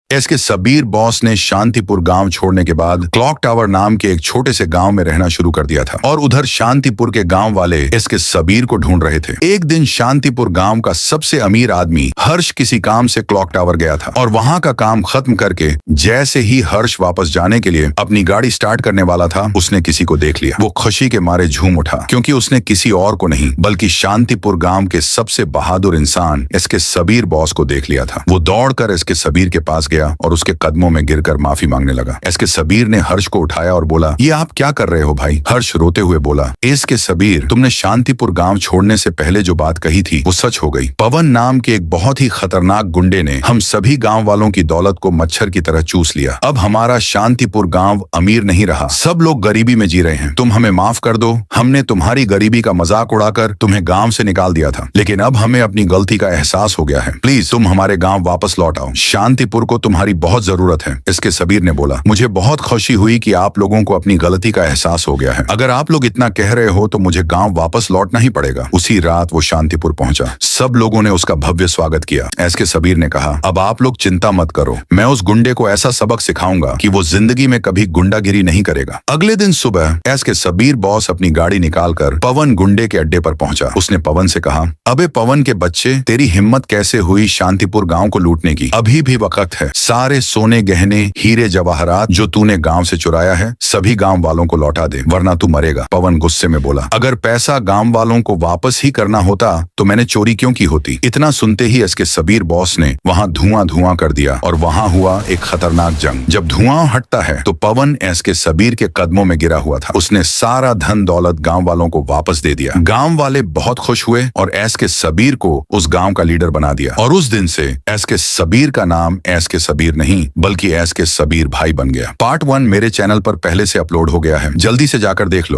S के Sabir boss ने शांतिपुर गांव छोड़ने के बाद क्लॉक टावर नाम के एक छोटे से गांव में रहना शुरू कर दिया था और उधर शांतिपुर के गांव वाले एस के सबीर को ढूंढ रहे थे। एक दिन शांतिपुर गांव का सबसे अमीर आदमी हर्ष किसी काम से क्लॉक टावर गया था और वहां का काम खत्म करके जैसे ही हर्ष वापस जाने के लिए अपनी गाड़ी स्टार्ट करने वाला था, उसने किसी को देख लिया। वो खुशी के मारे झूम उठा क्योंकि उसने किसी और को नहीं बल्कि शांतिपुर गांव के सबसे बहादुर इंसान एस के सबीर बॉस को देख लिया था। वो दौड़कर एस के सबीर के पास गया और उसके कदमों में गिरकर माफी मांगने लगा। एस के सबीर ने हर्ष को उठाया और बोला, ये आप क्या कर रहे हो भाई? हर्ष रोते हुए बोला, एस के सबीर, तुमने शांतिपुर गांव छोड़ने से पहले जो बात कही थी वो सच हो गई। पवन नाम के एक बहुत ही खतरनाक गुंडे ने हम सभी गांव वालों की दौलत को मच्छर की तरह चूस लिया। अब हमारा शांतिपुर गांव अमीर नहीं रहा, सब लोग गरीबी में जी रहे हैं। तुम हमें माफ कर दो, हमने तुम्हारी गरीबी का मजाक उड़ाकर तुम्हें गांव से निकाल दिया था, लेकिन अब हमें अपनी गलती का एहसास हो गया है। प्लीज तुम हमारे गांव वापस लौट आओ, शांतिपुर को तुम्हारी बहुत जरूरत है। इसके सबीर ने बोला, मुझे बहुत खुशी हुई कि आप लोगों को अपनी गलती का एहसास हो गया है। अगर आप लोग इतना कह रहे हो तो मुझे गांव वापस लौटना ही पड़ेगा। उसी रात वो शांतिपुर पहुंचा। सब लोगों ने उसका भव्य स्वागत किया। एस के सबीर ने कहा, अब आप लोग चिंता मत करो, मैं उस गुंडे को ऐसा सबक सिखाऊंगा कि वो जिंदगी में कभी गुंडागिरी नहीं करेगा। अगले दिन सुबह एस के सबीर बॉस अपनी गाड़ी निकालकर पवन गुंडे के अड्डे पर पहुंचा। उसने पवन से कहा, अबे पवन के बच्चे, तेरी हिम्मत कैसे हुई शांतिपुर गांव को लूटने की? अभी भी वक्त है। सारे सोने गहने हीरे जवाहरात जो तूने गांव से चुराया है सभी गांव वालों को लौटा दे, वरना तू मरेगा। पवन गुस्से में बोला, अगर पैसा गांव वालों को वापस ही करना होता तो मैंने चोरी क्यों की होती? इतना सुनते ही इसके सबीर बॉस ने वहां धुआं धुआं कर दिया और वहां हुआ एक खतरनाक जंग। जब धुआं हटता है तो पवन एस के सबीर के कदमों में गिरा हुआ था। उसने सारा धन दौलत गांव वालों को वापस दे दिया। गांव वाले बहुत खुश हुए और एस के सबीर को उस गांव का लीडर बना दिया और उस दिन से एस के सबीर का नाम एस के सबीर नहीं बल्कि एस के सबीर भाई बन गया। पार्ट 1 मेरे चैनल पर पहले से अपलोड हो गया है, जल्दी से जाकर देख लो।